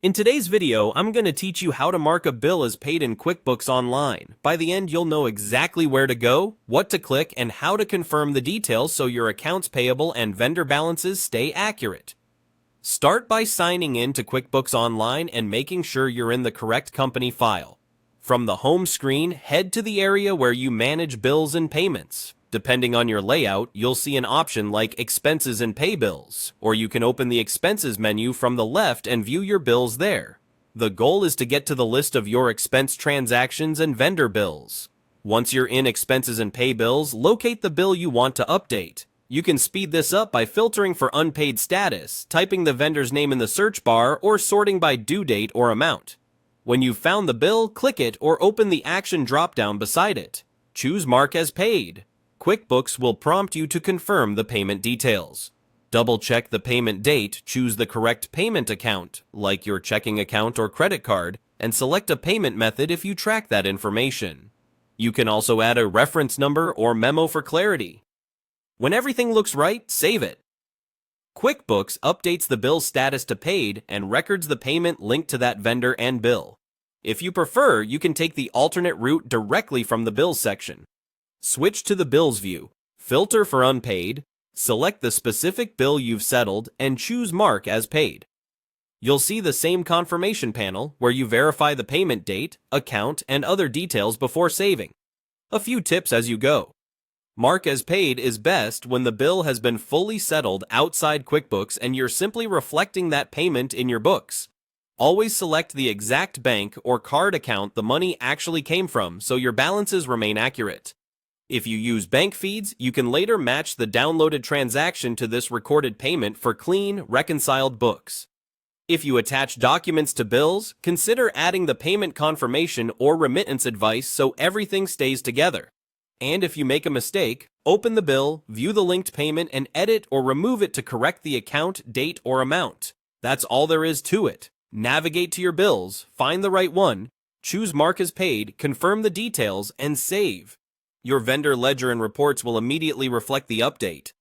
In today's video, I'm going to teach you how to mark a bill as paid in QuickBooks Online. By the end, you'll know exactly where to go, what to click, and how to confirm the details so your accounts payable and vendor balances stay accurate. Start by signing in to QuickBooks Online and making sure you're in the correct company file. From the home screen, head to the area where you manage bills and payments. Depending on your layout, you'll see an option like Expenses and Pay Bills, or you can open the Expenses menu from the left and view your bills there. The goal is to get to the list of your expense transactions and vendor bills. Once you're in Expenses and Pay Bills, locate the bill you want to update. You can speed this up by filtering for unpaid status, typing the vendor's name in the search bar, or sorting by due date or amount. When you've found the bill, click it or open the Action drop-down beside it. Choose Mark as Paid. QuickBooks will prompt you to confirm the payment details. Double-check the payment date, choose the correct payment account, like your checking account or credit card, and select a payment method if you track that information. You can also add a reference number or memo for clarity. When everything looks right, save it. QuickBooks updates the bill status to paid and records the payment linked to that vendor and bill. If you prefer, you can take the alternate route directly from the Bills section. Switch to the Bills view, filter for unpaid, select the specific bill you've settled, and choose Mark as Paid. You'll see the same confirmation panel where you verify the payment date, account, and other details before saving. A few tips as you go. Mark as Paid is best when the bill has been fully settled outside QuickBooks and you're simply reflecting that payment in your books. Always select the exact bank or card account the money actually came from so your balances remain accurate. If you use bank feeds, you can later match the downloaded transaction to this recorded payment for clean, reconciled books. If you attach documents to bills, consider adding the payment confirmation or remittance advice so everything stays together. And if you make a mistake, open the bill, view the linked payment, and edit or remove it to correct the account, date, or amount. That's all there is to it. Navigate to your bills, find the right one, choose Mark as Paid, confirm the details, and save. Your vendor ledger and reports will immediately reflect the update.